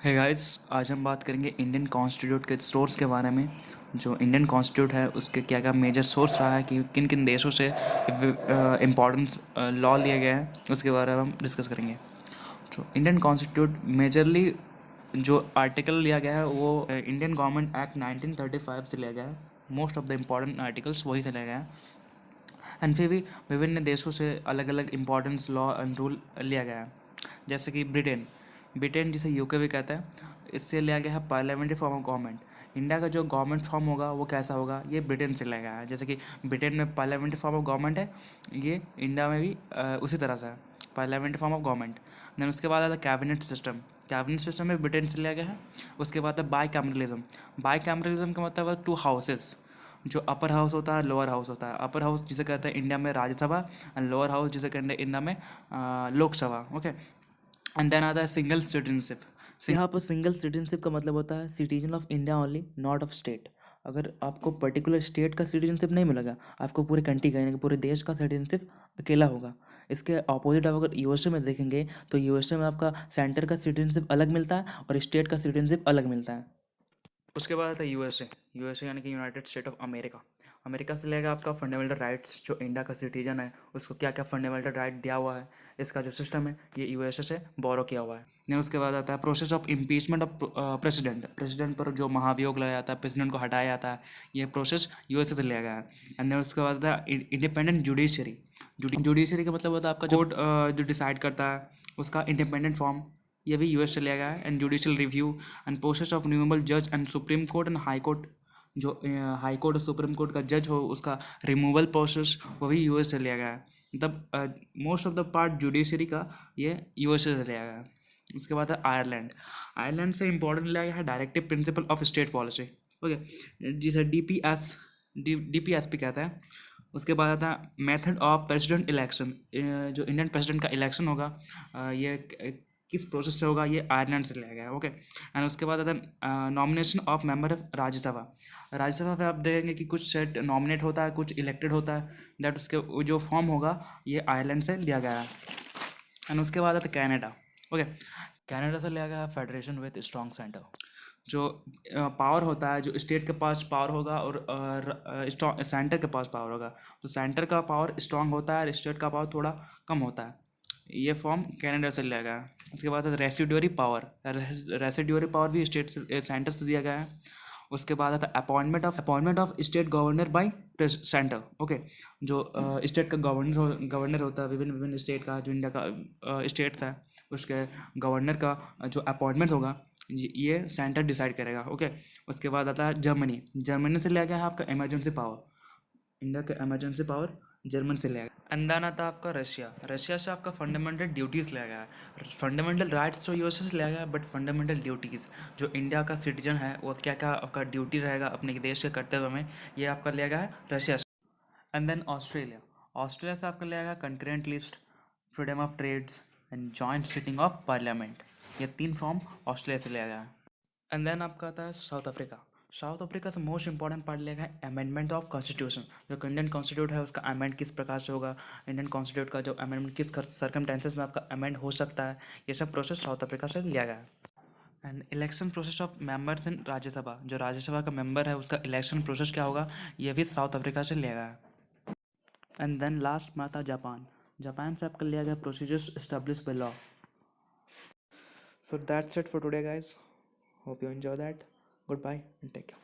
है गाइस, आज हम बात करेंगे इंडियन कॉन्स्टिट्यूट के सोर्स के बारे में। जो इंडियन कॉन्स्टिट्यूट है उसके क्या क्या मेजर सोर्स रहा है कि किन किन देशों से इम्पोर्टेंट लॉ लिया गया है, उसके बारे में हम डिस्कस करेंगे। तो इंडियन कॉन्स्टिट्यूट मेजरली जो आर्टिकल लिया गया है वो इंडियन गवर्नमेंट एक्ट 1935 से लिया गया है। Most of the important articles वही से लिया गया है। एंड फिर भी विभिन्न देशों से अलग अलग इम्पोर्टेंस लॉ एंड रूल लिया गया है। जैसे कि ब्रिटेन ब्रिटेन जिसे यूके भी कहते हैं, इससे लिया गया है parliamentary form of government. India का जो गवर्नमेंट फॉर्म होगा वो कैसा होगा, ये ब्रिटेन से लिया गया है। जैसे कि ब्रिटेन में पार्लियामेंट्री फॉर्म ऑफ गवर्नमेंट है, ये इंडिया में भी उसी तरह से है, parliamentary form of government. Then उसके बाद आता है कैबिनेट सिस्टम। कैबिनेट सिस्टम में ब्रिटेन से लिया गया है। उसके बाद है बाई कैमरलिज्म। बाई कैमरलिज्म का मतलब है टू हाउसेस। जो अपर हाउस होता है, लोअर हाउस होता है। अपर हाउस जिसे कहते हैं इंडिया में राज्यसभा, एंड लोअर हाउस जिसे कहते हैं इंडिया में लोकसभा। ओके। एंड देन आता है सिंगल सिटीजनशिप। यहाँ पर सिंगल सिटीजनशिप का मतलब होता है citizen of India only, not of state. अगर आपको पर्टिकुलर स्टेट का सिटीजनशिप नहीं मिलेगा, आपको पूरे कंट्री का यानी कि पूरे देश का सिटीजनशिप अकेला होगा। इसके अपोजिट आप अगर यूएसए में देखेंगे तो यूएसए में आपका सेंटर का सिटीजनशिप अलग मिलता है और स्टेट का सिटीजनशिप अलग मिलता है। उसके बाद आता है यूएसए। यूएसए यानी कि United state of America. America से लेगा आपका फंडामेंटल राइट्स। जो इंडिया का सिटीजन है उसको क्या क्या फंडामेंटल राइट दिया हुआ है, इसका जो सिस्टम है ये यूएसए से बोरो किया हुआ है। देन उसके बाद आता है process of impeachment of president. President पर जो महाभियोग लगाया जाता है, प्रेसिडेंट को हटाया जाता है, ये प्रोसेस यूएसए से लिया गया है। एंड देन उसके बाद आता है इंडिपेंडेंट जुडिशरी। जुडिशरी का मतलब होता है आपका कोर्ट जो डिसाइड करता है उसका इंडिपेंडेंट फॉर्म, ये भी यूएस से लिया गया है। And judicial review and process of removal जज and supreme court and high court. जो हाई कोर्ट और सुप्रीम कोर्ट का जज हो उसका रिमूवल प्रोसेस वो भी यूएस से लिया गया है। मतलब most of the part judiciary का ये यूएसए से लिया गया है। उसके बाद है आयरलैंड। आयरलैंड से इंपॉर्टेंट लिया गया है directive principle of state policy. Okay, जिसे डीपीएसपी कहता है। उसके बाद आता है मेथड ऑफ प्रेसिडेंट इलेक्शन। जो इंडियन प्रेसिडेंट का इलेक्शन होगा ये किस प्रोसेस से होगा, ये आयरलैंड से लिया गया है। ओके। एंड उसके बाद आता है nomination of member of Rajya Sabha. Rajya Sabha पे आप देखेंगे कि कुछ सेट नॉमिनेट होता है, कुछ इलेक्टेड होता है। दैट उसके वो जो फॉर्म होगा ये आयरलैंड से लिया गया है। एंड उसके बाद आता है कनाडा। ओके, कनाडा से लिया गया है फेडरेशन विद स्ट्रॉन्ग सेंटर। जो पावर होता है, जो स्टेट के पास पावर होगा और सेंटर के पास पावर होगा, तो सेंटर का पावर स्ट्रांग होता है और स्टेट का पावर थोड़ा कम होता है। ये फॉर्म कनाडा से लिया गया है। उसके बाद रेसिड्यूरी पावर। रेसिड्यूरी पावर भी स्टेट से सेंटर से दिया गया है। उसके बाद आता है appointment of state governor bye centre. Okay, जो स्टेट का गवर्नर होता है विभिन्न विभिन्न स्टेट का, जो इंडिया का स्टेट्स है उसके गवर्नर का जो अपॉइंटमेंट होगा ये सेंटर डिसाइड करेगा। ओके। उसके बाद आता है जर्मनी। जर्मनी से लिया गया है आपका इमरजेंसी पावर। इंडिया का इमरजेंसी पावर जर्मन से लिया गया। एंड देन आता है आपका रशिया। रशिया से आपका फंडामेंटल ड्यूटीज़ लिया गया है। फंडामेंटल राइट्स तो यूएसए से लिया गया है, बट फंडामेंटल ड्यूटीज़ जो इंडिया का सिटीजन है वो क्या क्या आपका ड्यूटी रहेगा अपने देश के कर्तव्य में, ये आपका लिया गया है रशिया से। And then Australia. ऑस्ट्रेलिया से आपका लिया गया concurrent list, freedom of trades and joint sitting of parliament. ये 3 फॉर्म ऑस्ट्रेलिया से लिया गया है। एंड देन आपका आता है साउथ अफ्रीका। साउथ अफ्रीका से मोस्ट इंपॉर्टेंट पार्ट लिया गया है अमेंडमेंट ऑफ कॉन्स्टिट्यूशन। जो इंडियन कॉन्स्टिट्यूट है उसका अमेंड किस प्रकार से होगा, इंडियन कॉन्स्टिट्यूट का जो अमेंडमेंट किस सर्कमटेंसेस में आपका अमेंड हो सकता है, ये सब प्रोसेस साउथ अफ्रीका से लिया गया है। And election process of members in Rajya Sabha. जो राज्यसभा का मेंबर है उसका इलेक्शन प्रोसेस क्या होगा, ये भी साउथ अफ्रीका से लिया गया है। एंड देन लास्ट में आता है जापान। जापान से आपका लिया गया procedures establish by law. So that's it for today, guys. Hope you enjoy that. Goodbye and take care.